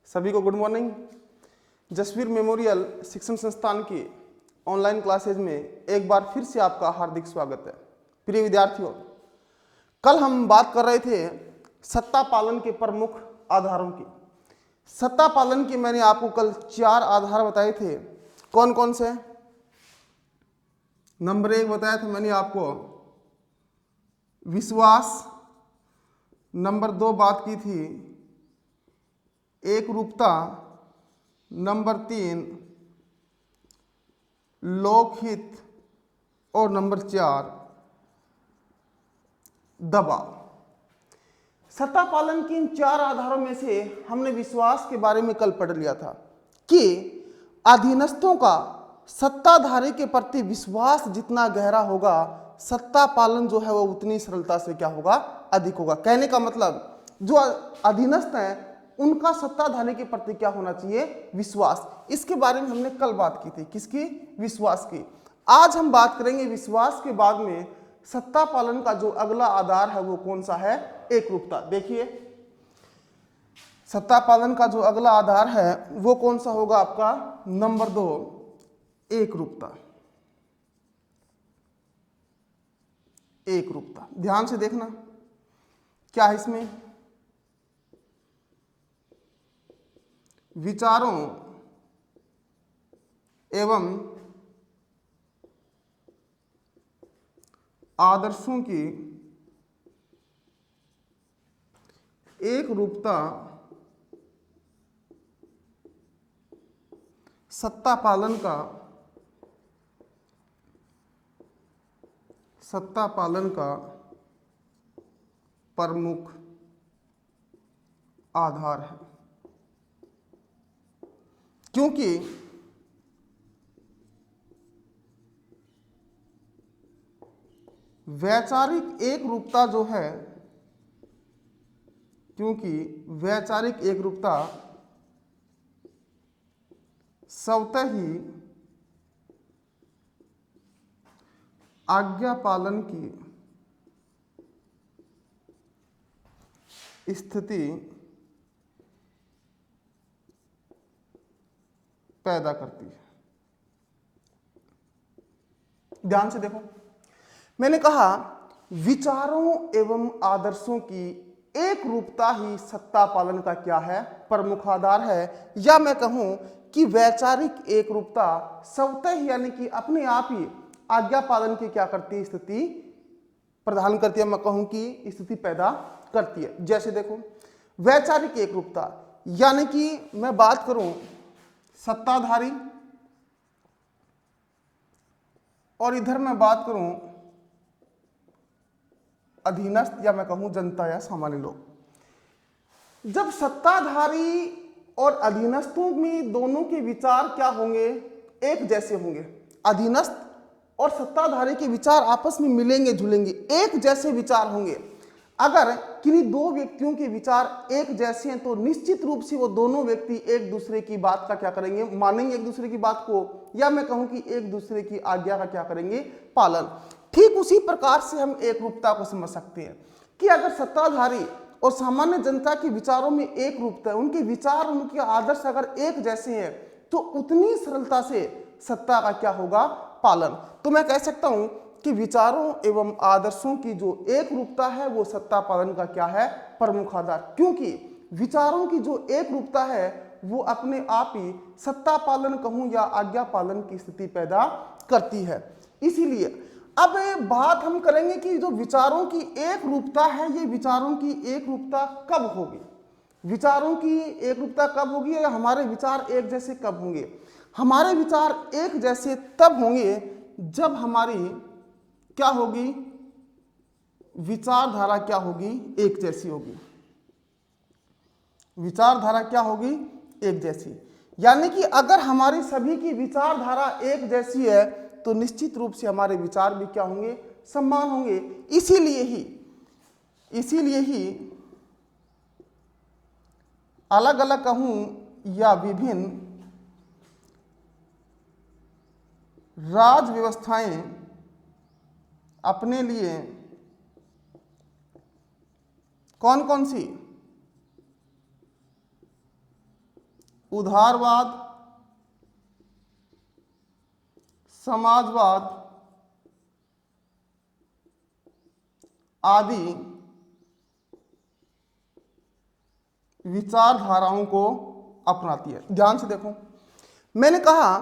सभी को good morning. Jasvir memorial शिक्षण संस्थान की ऑनलाइन क्लासेज में एक बार फिर से आपका हार्दिक स्वागत है। प्रिय विद्यार्थियों, कल हम बात कर रहे थे सत्ता पालन के प्रमुख आधारों की। सत्ता पालन के मैंने आपको कल 4 आधार बताए थे। कौन कौन से? नंबर 1 बताया था मैंने आपको विश्वास। नंबर 2 बात की थी एकरूपता। नंबर 3 लोकहित और नंबर 4 दबाव। सत्ता पालन के इन 4 आधारों में से हमने विश्वास के बारे में कल पढ़ लिया था कि अधीनस्थों का सत्ताधारी के प्रति विश्वास जितना गहरा होगा, सत्ता पालन जो है वो उतनी सरलता से क्या होगा, अधिक होगा। कहने का मतलब जो अधीनस्थ हैं उनका सत्ताधारी के प्रति क्या होना चाहिए, विश्वास। इसके बारे में हमने कल बात की थी। किसकी? विश्वास की। आज हम बात करेंगे विश्वास के बाद में सत्ता पालन का जो अगला आधार है वो कौन सा है, एकरूपता। देखिए, सत्ता पालन का जो अगला आधार है वो कौन सा होगा आपका? नंबर 2 एकरूपता। एकरूपता, ध्यान से देखना क्या है इसमें। विचारों एवं आदर्शों की एकरूपता सत्ता पालन का प्रमुख आधार है। क्योंकि वैचारिक एकरूपता जो है, क्योंकि वैचारिक एकरूपता स्वतः ही आज्ञा पालन की स्थिति पैदा करती है। ध्यान से देखो, मैंने कहा विचारों एवं आदर्शों की एक रूपता ही सत्ता पालन का क्या है, प्रमुख आधार है। या मैं कहूं कि वैचारिक एक रूपता स्वतः ही यानी कि अपने आप ही आज्ञा पालन की क्या करती है, स्थिति प्रदान करती है। मैं कहूं कि स्थिति पैदा करती है। जैसे देखो, वैचारिक एक रूपता यानी कि मैं बात करूं सत्ताधारी और इधर मैं बात करूं अधीनस्थ या मैं कहूं जनता या सामान्य लोग। जब सत्ताधारी और अधीनस्थों में दोनों के विचार क्या होंगे, एक जैसे होंगे। अधीनस्थ और सत्ताधारी के विचार आपस में मिलेंगे जुलेंगे, एक जैसे विचार होंगे। अगर किन्हीं 2 व्यक्तियों के विचार एक जैसे हैं तो निश्चित रूप से वो दोनों व्यक्ति एक दूसरे की बात का क्या करेंगे, मानेंगे एक दूसरे की बात को, या मैं कहूं कि एक दूसरे की आज्ञा का क्या करेंगे, पालन। ठीक उसी प्रकार से हम एकरूपता को समझ सकते हैं कि अगर सत्ताधारी और सामान्य जनता के विचारों में एक रूपता है, उनके विचार उनके आदर्श अगर एक जैसे हैं तो उतनी सरलता से सत्ता का क्या होगा, पालन। तो मैं कह सकता हूं कि विचारों एवं आदर्शों की जो एक रूपता है वो सत्ता पालन का क्या है, प्रमुख आधार। क्योंकि विचारों की जो एक रूपता है वो अपने आप ही सत्ता पालन कहूं या आज्ञा पालन की स्थिति पैदा करती है। इसीलिए अब बात हम करेंगे कि जो विचारों की एक रूपता है, ये विचारों की एक रूपता कब होगी, विचारों की एक रूपता कब होगी, या हमारे विचार एक जैसे कब होंगे। हमारे विचार एक जैसे तब होंगे जब हमारी क्या होगी, विचारधारा क्या होगी, एक जैसी होगी। विचारधारा क्या होगी, एक जैसी। यानी कि अगर हमारी सभी की विचारधारा एक जैसी है तो निश्चित रूप से हमारे विचार भी क्या होंगे, समान होंगे। इसीलिए ही अलग अलग कहूं या विभिन्न राज व्यवस्थाएं अपने लिए कौन कौन सी उदारवाद, समाजवाद आदि विचारधाराओं को अपनाती है। ध्यान से देखो, मैंने कहा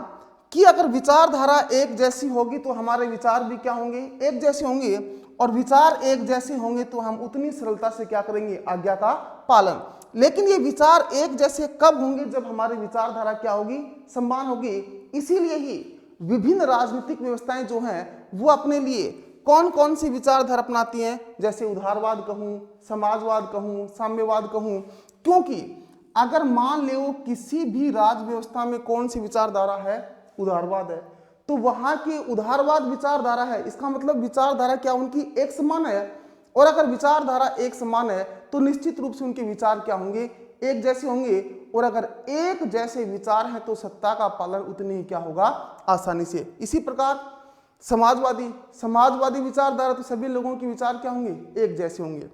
कि अगर विचारधारा एक जैसी होगी तो हमारे विचार भी क्या होंगे, एक जैसे होंगे, और विचार एक जैसे होंगे तो हम उतनी सरलता से क्या करेंगे, आज्ञा का पालन। लेकिन ये विचार एक जैसे कब होंगे, जब हमारी विचारधारा क्या होगी, समान होगी। इसीलिए ही विभिन्न राजनीतिक व्यवस्थाएं जो हैं वो अपने लिए कौन कौन सी विचारधारा अपनाती हैं, जैसे उदारवाद कहूं, समाजवाद कहूं, साम्यवाद कहूं, क्योंकि अगर मान लो किसी भी राज व्यवस्था में कौन सी विचारधारा है, उदारवाद है, तो वहां की उदारवाद विचारधारा है, इसका मतलब विचारधारा क्या उनकी एक समान है। और अगर विचारधारा एक समान है तो निश्चित रूप से उनके विचार क्या होंगे, एक जैसे होंगे। और अगर एक जैसे विचार हैं तो सत्ता का पालन उतनी ही क्या होगा, आसानी से। इसी प्रकार समाजवादी विचारधारा, तो सभी लोगों के विचार क्या होंगे, एक जैसे होंगे।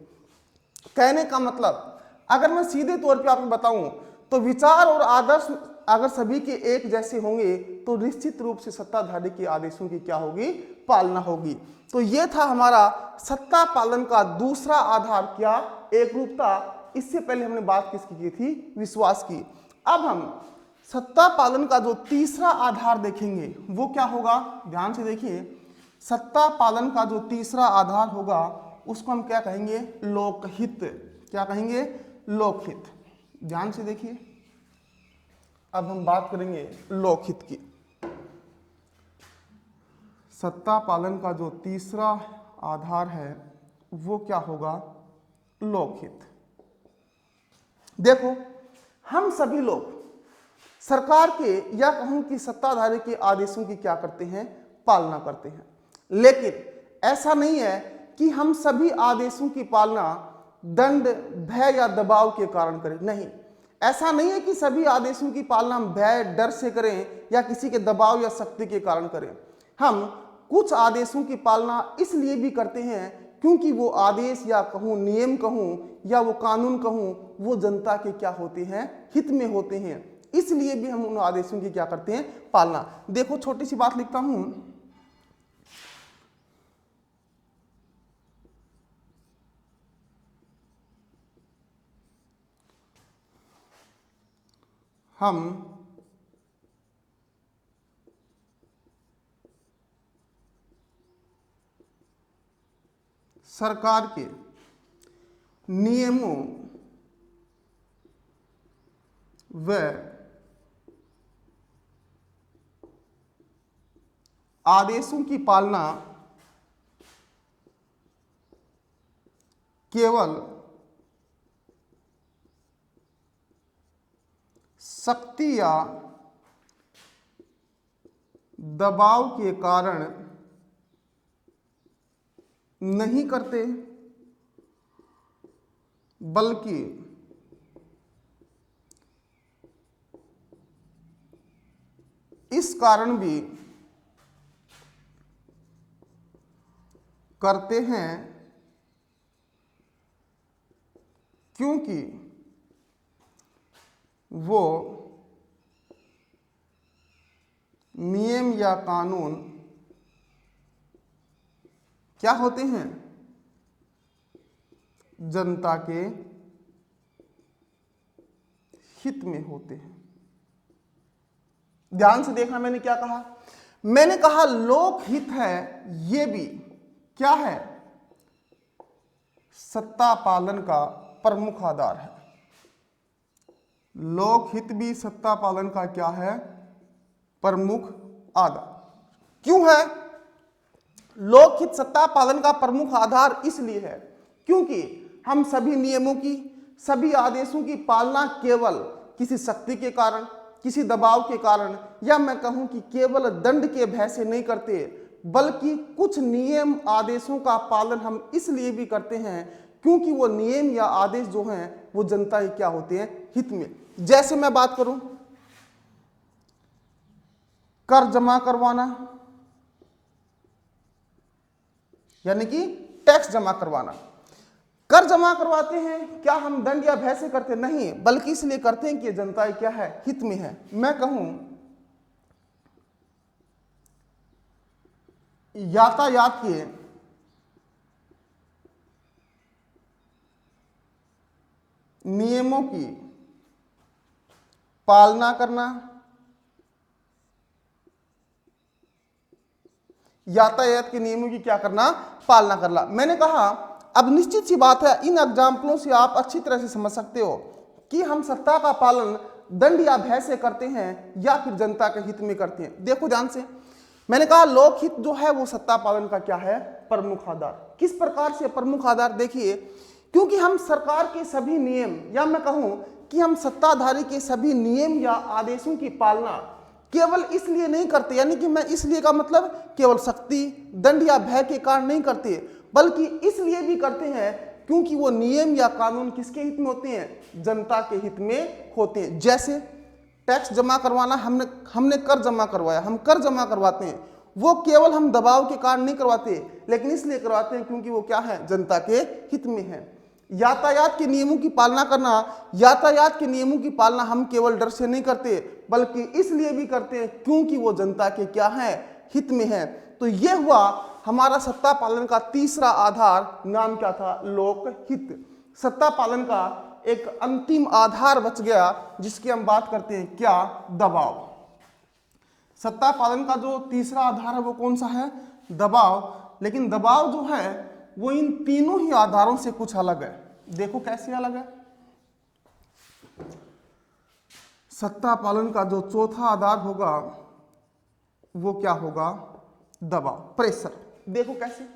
कहने का मतलब अगर मैं सीधे तौर पे आपको बताऊं तो विचार और आदर्श अगर सभी के एक जैसे होंगे तो निश्चित रूप से सत्ताधारी के आदेशों की क्या होगी, पालना होगी। तो यह था हमारा सत्ता पालन का दूसरा आधार, क्या, एकरूपता। इससे पहले हमने बात किसकी की थी, विश्वास की। अब हम सत्ता पालन का जो तीसरा आधार देखेंगे वो क्या होगा, ध्यान से देखिए। सत्ता पालन का जो तीसरा आधार होगा उसको हम क्या कहेंगे, लोकहित। क्या कहेंगे, लोकहित। ध्यान से देखिए, अब हम बात करेंगे लोकहित की। सत्ता पालन का जो तीसरा आधार है वो क्या होगा, लोकहित। देखो, हम सभी लोग सरकार के या कहूं कि सत्ताधारी के आदेशों की क्या करते हैं, पालना करते हैं। लेकिन ऐसा नहीं है कि हम सभी आदेशों की पालना दंड, भय या दबाव के कारण करें। नहीं, ऐसा नहीं है कि सभी आदेशों की पालना भय, डर से करें या किसी के दबाव या शक्ति के कारण करें। हम कुछ आदेशों की पालना इसलिए भी करते हैं क्योंकि वो आदेश या कहूं नियम कहूं या वो कानून कहूं वो जनता के क्या होते हैं, हित में होते हैं। इसलिए भी हम उन आदेशों की क्या करते हैं, पालना। देखो, छोटी सी बात लिखता हूं। हम सरकार के नियमों व आदेशों की पालना केवल शक्ति या दबाव के कारण नहीं करते, बल्कि इस कारण भी करते हैं क्योंकि वो नियम या कानून क्या होते हैं, जनता के हित में होते हैं। ध्यान से देखना, मैंने क्या कहा, मैंने कहा लोकहित है, ये भी क्या है, सत्ता पालन का प्रमुख आधार है। लोकहित भी सत्ता पालन का क्या है, प्रमुख आधार। क्यों है लोकहित सत्ता पालन का प्रमुख आधार? इसलिए है क्योंकि हम सभी नियमों की, सभी आदेशों की पालना केवल किसी शक्ति के कारण, किसी दबाव के कारण, या मैं कहूं कि केवल दंड के भय से नहीं करते, बल्कि कुछ नियम आदेशों का पालन हम इसलिए भी करते हैं क्योंकि वो नियम या आदेश जो हैं वो जनता के क्या होते हैं, हित में। जैसे मैं बात करूं, कर जमा करवाना, यानी कि टैक्स जमा करवाना। कर जमा करवाते हैं क्या हम दंड या भय से करते नहीं, बल्कि इसलिए करते हैं कि जनता क्या है, हित में है। मैं कहूं यातायात के नियमों की पालना करना, यातायात के नियमों की क्या करना, पालना करना। मैंने कहा अब निश्चित सी बात है, इन एग्जाम्पलों से आप अच्छी तरह से समझ सकते हो कि हम सत्ता का पालन दंड या भय से करते हैं या फिर जनता के हित में करते हैं। देखो ध्यान से, मैंने कहा लोकहित जो है वो सत्ता पालन का क्या है, प्रमुख आधार। किस प्रकार से प्रमुख आधार, देखिए क्योंकि हम सरकार के सभी नियम, या मैं कहूं कि हम सत्ताधारी के सभी नियम या आदेशों की पालना केवल इसलिए नहीं करते, यानी कि मैं इसलिए का मतलब केवल शक्ति, दंड या भय के कारण नहीं करते, बल्कि इसलिए भी करते हैं क्योंकि वो नियम या कानून किसके हित में होते हैं, जनता के हित में होते हैं। जैसे टैक्स जमा करवाना, हमने कर जमा करवाया, हम कर जमा करवाते हैं, वो केवल हम दबाव के कारण नहीं करवाते, लेकिन इसलिए करवाते हैं क्योंकि वो क्या है, जनता के हित में है। यातायात के नियमों की पालना करना, यातायात के नियमों की पालना हम केवल डर से नहीं करते, बल्कि इसलिए भी करते हैं क्योंकि वो जनता के क्या है, हित में है। तो ये हुआ हमारा सत्ता पालन का तीसरा आधार, नाम क्या था, लोकहित। सत्ता पालन का एक अंतिम आधार बच गया जिसकी हम बात करते हैं, क्या, दबाव। सत्ता पालन का जो तीसरा आधार है वो कौन सा है, दबाव। लेकिन दबाव जो है वो इन तीनों ही आधारों से कुछ अलग है। देखो कैसे अलग है। सत्ता पालन का जो चौथा आधार होगा वो क्या होगा, दबाव, प्रेशर। देखो कैसे,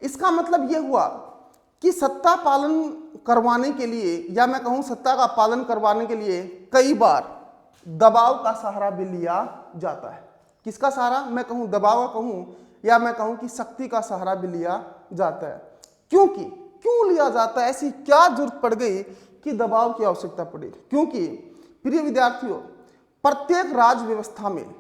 इसका मतलब यह हुआ कि सत्ता पालन करवाने के लिए, या मैं कहूं सत्ता का पालन करवाने के लिए कई बार दबाव का सहारा भी लिया जाता है। किसका सहारा, मैं कहूं दबाव का कहूं, या मैं कहूं कि शक्ति का सहारा भी लिया जाता है। क्योंकि क्यों लिया जाता है, ऐसी क्या जरूरत पड़ गई कि दबाव की आवश्यकता पड़ी। क्योंकि प्रिय विद्यार्थियों, प्रत्येक राज्य व्यवस्था में,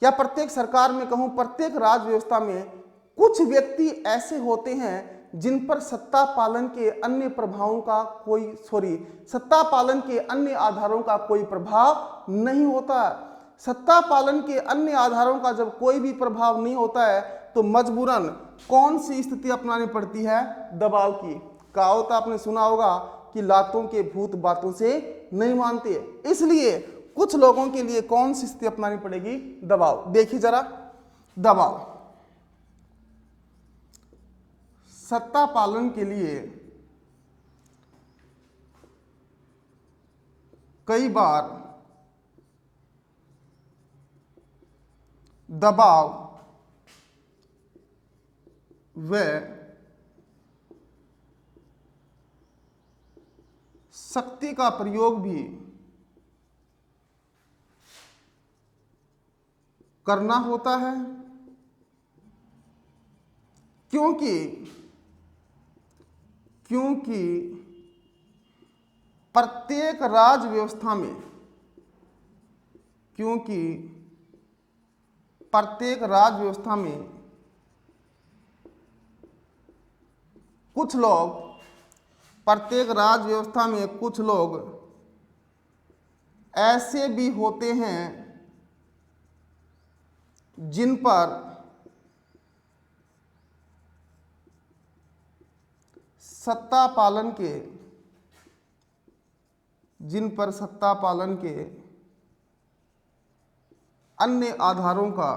या प्रत्येक सरकार में कहूं, प्रत्येक राज्य व्यवस्था में कुछ व्यक्ति ऐसे होते हैं जिन पर सत्ता पालन के अन्य प्रभावों का सत्ता पालन के अन्य आधारों का कोई प्रभाव नहीं होता। सत्ता पालन के अन्य आधारों का जब कोई भी प्रभाव नहीं होता है तो मजबूरन कौन सी स्थिति अपनानी पड़ती है, दबाव की। कहावत आपने सुना होगा कि लातों के भूत बातों से नहीं मानते, इसलिए कुछ लोगों के लिए कौन सी स्थिति अपनानी पड़ेगी, दबाव। देखिए जरा, दबाव सत्ता पालन के लिए कई बार दबाव व शक्ति का प्रयोग भी करना होता है, क्योंकि प्रत्येक राज्य व्यवस्था में, कुछ लोग ऐसे भी होते हैं जिन पर सत्ता पालन के अन्य आधारों का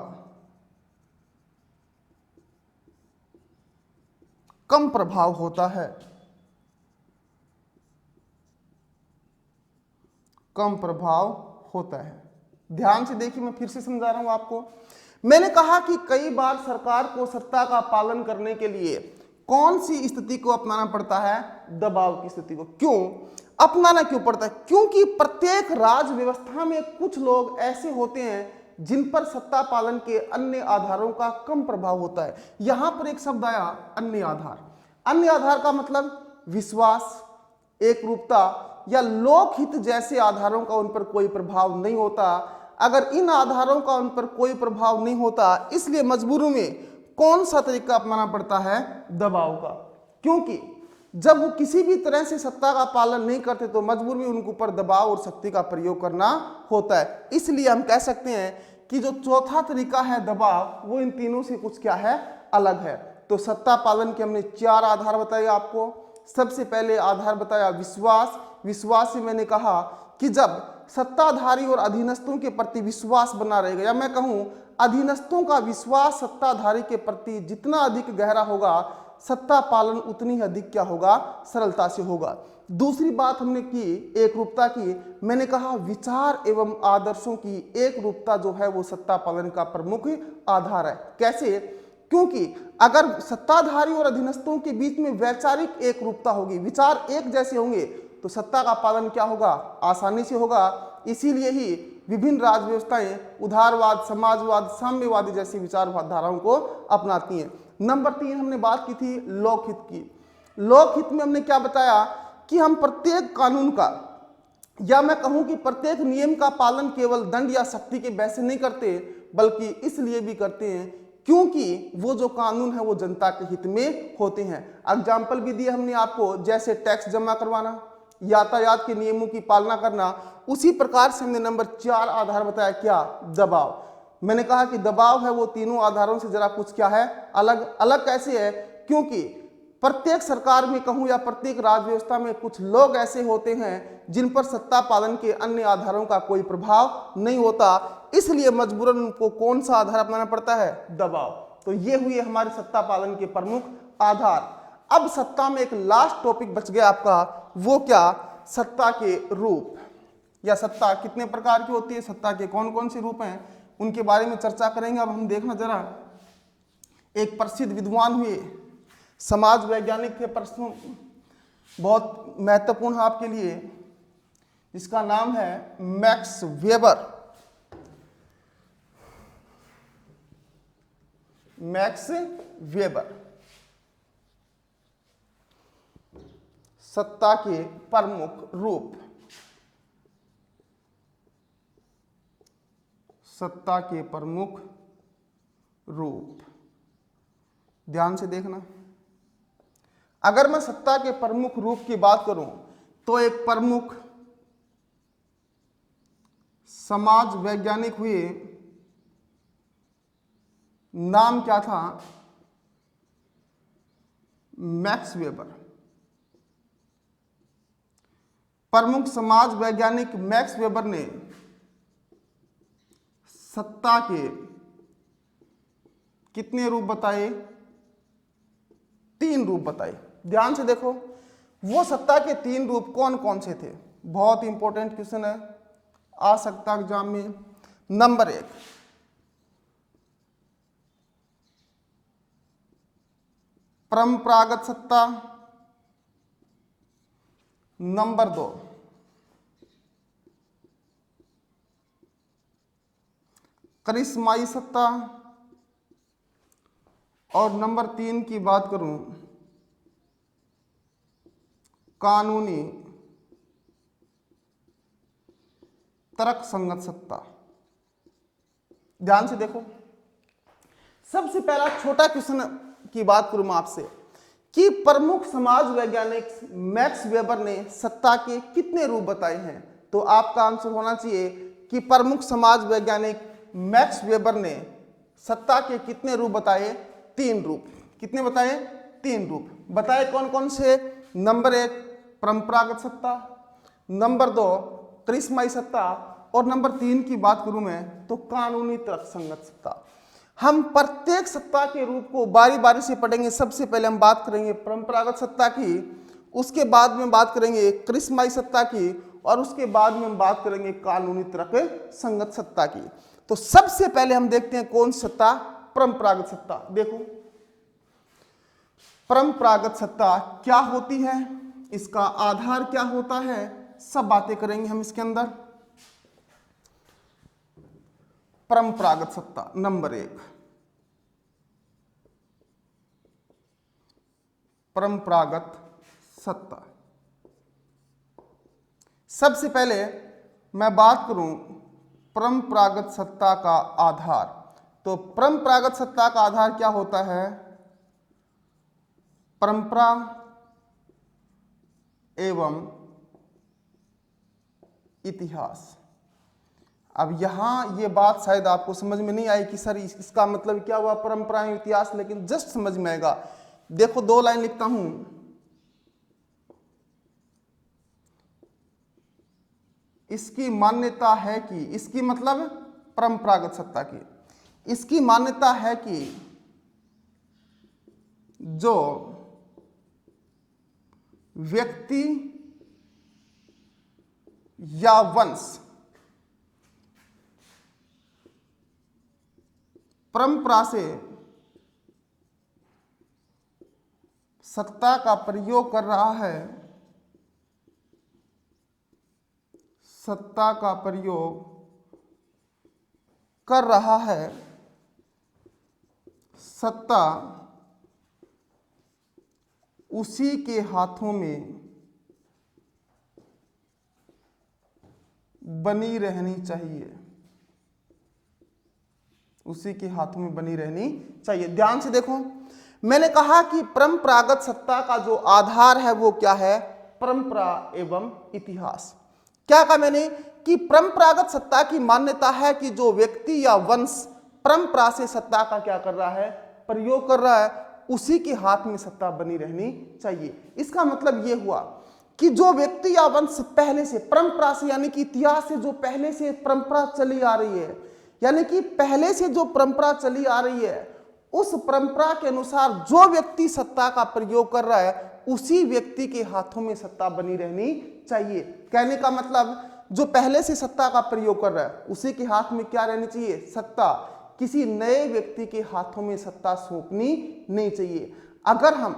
कम प्रभाव होता है, ध्यान से देखिए, मैं फिर से समझा रहा हूं आपको। मैंने कहा कि कई बार सरकार को सत्ता का पालन करने के लिए कौन सी स्थिति को अपनाना पड़ता है, दबाव की स्थिति को। क्यों अपनाना क्यों पड़ता है, क्योंकि प्रत्येक राज्य व्यवस्था में कुछ लोग ऐसे होते हैं जिन पर सत्ता पालन के अन्य आधारों का कम प्रभाव होता है। यहां पर एक शब्द आया, अन्य आधार। अन्य आधार का मतलब विश्वास, एकरूपता या लोकहित जैसे आधारों का उन पर कोई प्रभाव नहीं होता। अगर इन आधारों का उन पर कोई प्रभाव नहीं होता, इसलिए मजबूरी में कौन सा तरीका अपनाना पड़ता है, दबाव का। क्योंकि जब वो किसी भी तरह से सत्ता का पालन नहीं करते तो मजबूर में उनके ऊपर दबाव और शक्ति का प्रयोग करना होता है। इसलिए हम कह सकते हैं कि जो चौथा तरीका है दबाव, वो इन तीनों से कुछ क्या है, अलग है। तो सत्ता पालन के हमने 4 आधार बताए आपको। सबसे पहले आधार बताया विश्वास। विश्वास से मैंने कहा कि जब सत्ताधारी और अधीनस्थों के प्रति विश्वास बना रहेगा, या मैं कहूं अधीनस्थों का विश्वास सत्ताधारी के प्रति जितना अधिक गहरा होगा, सत्ता पालन उतनी ही अधिक क्या होगा, सरलता से होगा। दूसरी बात हमने की एक रूपता की। मैंने कहा विचार एवं आदर्शों की एक रूपता जो है वो सत्ता पालन का प्रमुख आधार है। कैसे? क्योंकि अगर सत्ताधारी और अधीनस्थों के बीच में वैचारिक एक रूपता होगी, विचार एक जैसे होंगे, तो सत्ता का पालन क्या होगा, आसानी से होगा। इसीलिए ही विभिन्न राज व्यवस्थाएं उदारवाद, समाजवाद, साम्यवादी जैसी विचारधाराओं को अपनाती हैं। नंबर 3 हमने बात की थी लोकहित की। लोकहित में हमने क्या बताया कि हम प्रत्येक कानून का, या मैं कहूं कि प्रत्येक नियम का पालन केवल दंड या शक्ति के वैसे नहीं करते, बल्कि इसलिए भी करते हैं क्योंकि वो जो कानून है वो जनता के हित में होते हैं। एग्जाम्पल भी दिए हमने आपको, जैसे टैक्स जमा करवाना, यातायात के नियमों की पालना करना। उसी प्रकार से हमने नंबर 4 आधार बताया क्या, दबाव। मैंने कहा कि दबाव है वो तीनों आधारों से जरा कुछ क्या है, अलग। अलग कैसे है? क्योंकि प्रत्येक सरकार में कहूं या प्रत्येक राज व्यवस्था में कुछ लोग ऐसे होते हैं जिन पर सत्ता पालन के अन्य आधारों का कोई प्रभाव नहीं होता, इसलिए मजबूरन उनको कौन सा आधार अपनाना पड़ता है, दबाव। तो ये हुए हमारे सत्ता पालन के प्रमुख आधार। अब सत्ता में एक लास्ट टॉपिक बच गया आपका, वो क्या, सत्ता के रूप, या सत्ता कितने प्रकार की होती है, सत्ता के कौन कौन से रूप हैं, उनके बारे में चर्चा करेंगे। अब हम देखना जरा, एक प्रसिद्ध विद्वान हुए, समाज वैज्ञानिक थे, प्रश्न बहुत महत्वपूर्ण है आपके लिए, जिसका नाम है मैक्स वेबर। मैक्स वेबर सत्ता के प्रमुख रूप, सत्ता के प्रमुख रूप, ध्यान से देखना। अगर मैं सत्ता के प्रमुख रूप की बात करूं तो एक प्रमुख समाज वैज्ञानिक हुए, नाम क्या था, मैक्स वेबर। प्रमुख समाज वैज्ञानिक मैक्स वेबर ने सत्ता के कितने रूप बताए, 3 रूप बताए। ध्यान से देखो, वो सत्ता के 3 रूप कौन कौन से थे, बहुत इंपॉर्टेंट क्वेश्चन है, आ सकता एग्जाम में। नंबर 1, परंपरागत सत्ता। नंबर 2, करिश्माई सत्ता। और नंबर 3 की बात करूं, कानूनी तर्क संगत सत्ता। ध्यान से देखो, सबसे पहला छोटा क्वेश्चन की बात करूं मैं आपसे कि प्रमुख समाज वैज्ञानिक मैक्स वेबर ने सत्ता के कितने रूप बताए हैं, तो आपका आंसर होना चाहिए कि प्रमुख समाज वैज्ञानिक मैक्स वेबर ने सत्ता के कितने रूप बताए, 3 रूप। कितने बताए, 3 रूप बताए। कौन कौन से? नंबर 1 परंपरागत सत्ता, नंबर 2 करिश्माई सत्ता, और नंबर 3 की बात करूं मैं तो कानूनी तर्कसंगत सत्ता। हम प्रत्येक सत्ता के रूप को बारी बारी से पढ़ेंगे। सबसे पहले हम बात करेंगे परंपरागत सत्ता की, उसके बाद में बात करेंगे करिश्माई सत्ता की, और उसके बाद में हम बात करेंगे कानूनी तर्क संगत सत्ता की। तो सबसे पहले हम देखते हैं कौन सत्ता, परंपरागत सत्ता। देखो, परंपरागत सत्ता क्या होती है, इसका आधार क्या होता है, सब बातें करेंगे हम इसके अंदर। परंपरागत सत्ता नंबर 1, परंपरागत सत्ता। सबसे पहले मैं बात करूं परंपरागत सत्ता का आधार, तो परंपरागत सत्ता का आधार क्या होता है, परंपरा एवं इतिहास। अब यहां ये बात शायद आपको समझ में नहीं आई कि सर इसका मतलब क्या हुआ परंपरा एवं इतिहास, लेकिन जस्ट समझ में आएगा। देखो 2 लाइन लिखता हूं। इसकी मान्यता है कि, इसकी मतलब परंपरागत सत्ता की, इसकी मान्यता है कि जो व्यक्ति या वंश परंपरा से सत्ता का प्रयोग कर रहा है, सत्ता का प्रयोग कर रहा है, सत्ता उसी के हाथों में बनी रहनी चाहिए, उसी के हाथों में बनी रहनी चाहिए। ध्यान से देखो, मैंने कहा कि परंपरागत सत्ता का जो आधार है वो क्या है, परंपरा एवं इतिहास। क्या कहा मैंने कि परंपरागत सत्ता की मान्यता है कि जो व्यक्ति या वंश परंपरा से सत्ता का क्या कर रहा है, प्रयोग कर रहा है, उसी के हाथ में सत्ता बनी रहनी चाहिए। इसका मतलब ये हुआ कि जो व्यक्ति या वंश पहले से परंपरा से, यानी कि इतिहास से जो पहले से परंपरा चली आ रही है, यानी कि पहले से जो परंपरा चली आ रही है, उस परंपरा के अनुसार जो व्यक्ति सत्ता का प्रयोग कर रहा है, उसी व्यक्ति के हाथों में सत्ता बनी रहनी चाहिए। कहने का मतलब जो पहले से सत्ता का प्रयोग कर रहा है, उसी के हाथ में क्या रहनी चाहिए, सत्ता। किसी नए व्यक्ति के हाथों में सत्ता सौंपनी नहीं चाहिए। अगर हम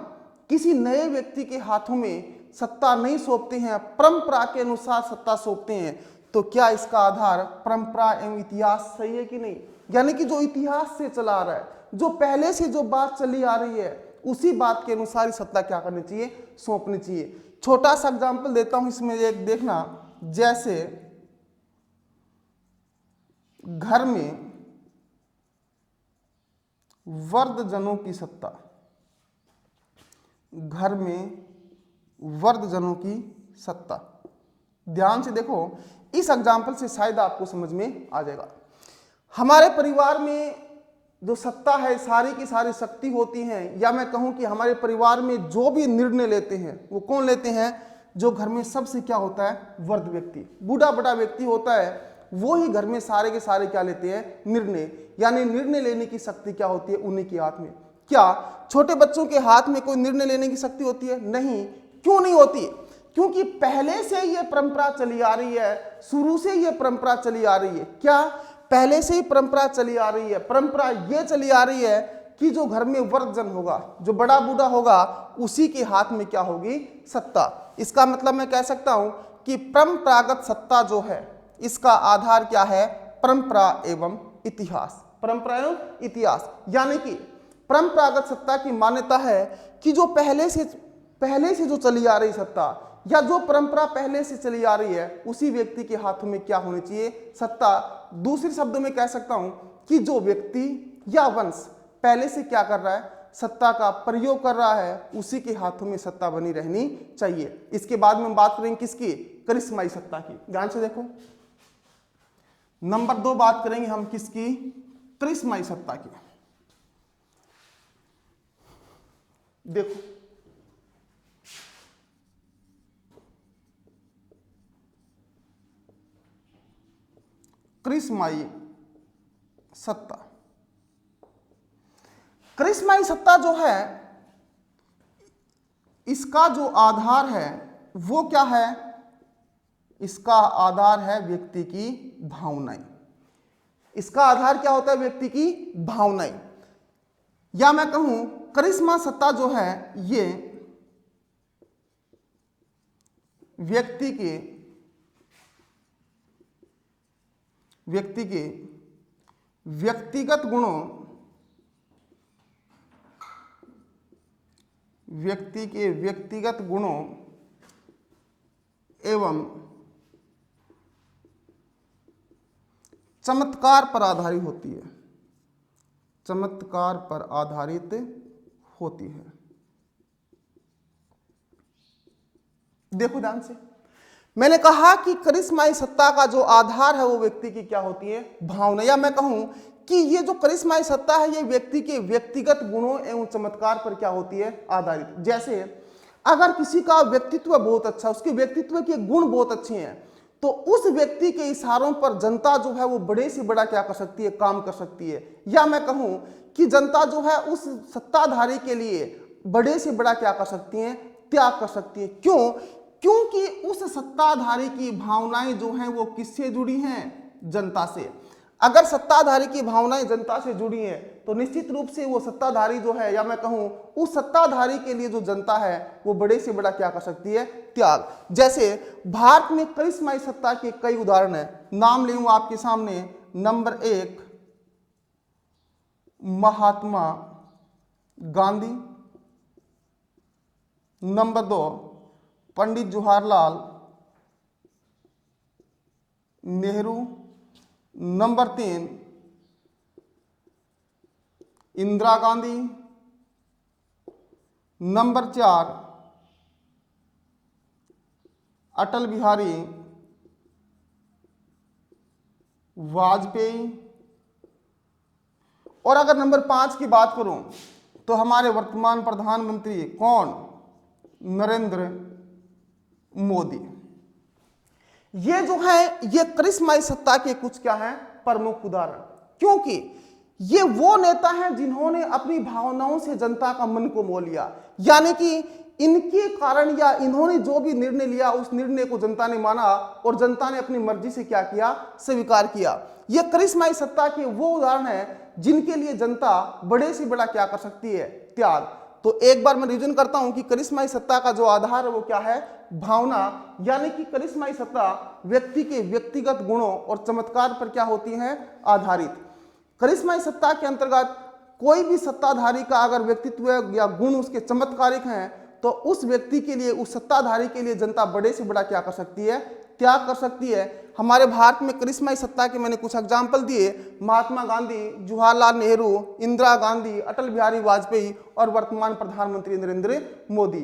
किसी नए व्यक्ति के हाथों में सत्ता नहीं सौंपते हैं, परंपरा के अनुसार सत्ता सौंपते हैं, तो क्या इसका आधार परंपरा एवं इतिहास सही है कि नहीं? यानी कि जो इतिहास से चला आ रहा है, जो पहले से जो बात चली आ रही है, उसी बात के अनुसार ही सत्ता क्या करनी चाहिए, सौंपनी चाहिए। छोटा सा एग्जांपल देता हूं इसमें, एक देखना, जैसे घर में वृद्धजनों की सत्ता, घर में वृद्धजनों की सत्ता। ध्यान से देखो, इस एग्जाम्पल से शायद आपको समझ में आ जाएगा। हमारे परिवार में जो सत्ता है, सारी की सारी शक्ति होती है, या मैं कहूं कि हमारे परिवार में जो भी निर्णय लेते हैं वो कौन लेते हैं, जो घर में सबसे क्या होता है, वृद्ध व्यक्ति, बूढ़ा बड़ा व्यक्ति होता है, वो ही घर में सारे के सारे क्या लेते हैं, निर्णय। यानी निर्णय लेने की शक्ति क्या होती है, उन्हीं के हाथ में। क्या छोटे बच्चों के हाथ में कोई निर्णय लेने की शक्ति होती है? नहीं। क्यों नहीं होती? क्योंकि पहले से ये परंपरा चली आ रही है, शुरू से ये परंपरा चली आ रही है। क्या पहले से ही परंपरा चली आ रही है? परंपरा ये चली आ रही है कि जो घर में वृद्धजन होगा, जो बड़ा बूढ़ा होगा, उसी के हाथ में क्या होगी, सत्ता। इसका मतलब मैं कह सकता हूं कि परंपरागत सत्ता जो है, इसका आधार क्या है, परंपरा एवं इतिहास। परंपरा एवं इतिहास, यानी कि परंपरागत सत्ता की मान्यता है कि जो पहले से जो चली आ रही सत्ता, या जो परंपरा पहले से चली आ रही है, उसी व्यक्ति के हाथों में क्या होनी चाहिए, सत्ता। दूसरे शब्दों में कह सकता हूं कि जो व्यक्ति या वंश पहले से क्या कर रहा है, सत्ता का प्रयोग कर रहा है, उसी के हाथों में सत्ता बनी रहनी चाहिए। इसके बाद में हम बात करेंगे किसकी, करिश्माई सत्ता की। ध्यान से देखो, नंबर 2 बात करेंगे हम किसकी, करिश्माई सत्ता की। देखो, करिश्माई सत्ता, करिश्माई सत्ता जो है, इसका जो आधार है वो क्या है, इसका आधार है व्यक्ति की भावनाएं। इसका आधार क्या होता है, व्यक्ति की भावनाएं। या मैं कहूं करिश्मा सत्ता जो है, ये व्यक्ति के व्यक्तिगत गुणों, व्यक्ति के व्यक्तिगत गुणों एवं चमत्कार पर आधारित होती है, चमत्कार पर आधारित होती है। देखो ध्यान से, मैंने कहा कि करिश्माई सत्ता का जो आधार है वो व्यक्ति की क्या होती है, भावना, या मैं कहूं कि ये जो करिश्माई सत्ता है ये व्यक्ति के व्यक्तिगत गुणों एवं चमत्कार पर क्या होती है, आधारित। जैसे अगर किसी का व्यक्तित्व बहुत अच्छा, उसके व्यक्तित्व के गुण बहुत अच्छे हैं, तो उस व्यक्ति के इशारों पर जनता जो है वो बड़े से बड़ा क्या कर सकती है, काम कर सकती है। या मैं कहूं कि जनता जो है उस सत्ताधारी के लिए बड़े से बड़ा क्या कर सकती है, त्याग कर सकती है। क्यों? क्योंकि उस सत्ताधारी की भावनाएं जो हैं वो किससे जुड़ी हैं, जनता से। अगर सत्ताधारी की भावनाएं जनता से जुड़ी हैं तो निश्चित रूप से वो सत्ताधारी जो है, या मैं कहूं उस सत्ताधारी के लिए जो जनता है वो बड़े से बड़ा क्या कर सकती है, त्याग। जैसे भारत में करिश्माई सत्ता के कई उदाहरण हैं, नाम ले लूं आपके सामने। Number 1 Mahatma Gandhi, number 2 Pandit Jawaharlal Nehru, number 3 Indira Gandhi, number 4 Atal Bihari Vajpayee, और अगर नंबर 5 की बात करूं तो हमारे वर्तमान प्रधानमंत्री कौन, नरेंद्र मोदी। ये जो है ये करिश्माई सत्ता के कुछ क्या है, प्रमुख उदाहरण। क्योंकि ये वो नेता हैं जिन्होंने अपनी भावनाओं से जनता का मन को मोह लिया, यानी कि इनके कारण या इन्होंने जो भी निर्णय लिया उस निर्णय को जनता ने माना और जनता ने अपनी मर्जी से क्या किया, स्वीकार किया। ये करिश्माई सत्ता के वो उदाहरण हैं जिनके लिए जनता बड़े से बड़ा क्या कर सकती है, त्याग। तो एक बार मैं रिवीजन करता हूं कि करिश्माई सत्ता का जो आधार है वो क्या है, भावना, यानी कि करिश्माई सत्ता व्यक्ति के व्यक्तिगत गुणों और चमत्कार पर क्या होती है, आधारित। करिश्माई सत्ता के अंतर्गत कोई भी सत्ताधारी का अगर व्यक्तित्व या गुण उसके चमत्कारिक हैं तो उस व्यक्ति के लिए, उस सत्ताधारी के लिए जनता बड़े से बड़ा क्या कर सकती है, त्याग कर सकती है। हमारे भारत में करिश्माई सत्ता के मैंने कुछ एग्जाम्पल दिए, महात्मा गांधी, जवाहरलाल नेहरू, इंदिरा गांधी, अटल बिहारी वाजपेयी और वर्तमान प्रधानमंत्री नरेंद्र मोदी।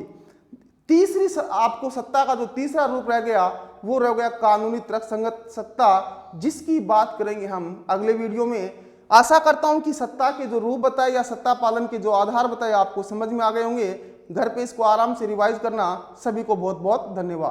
तीसरी आपको सत्ता का जो तीसरा रूप रह गया वो रह गया कानूनी तर्कसंगत सत्ता, जिसकी बात करेंगे हम अगले वीडियो में। आशा करता हूं कि सत्ता के जो रूप बताए या सत्ता पालन के जो आधार बताए आपको समझ में आ गए होंगे। घर पे इसको आराम से रिवाइज करना। सभी को बहुत बहुत धन्यवाद।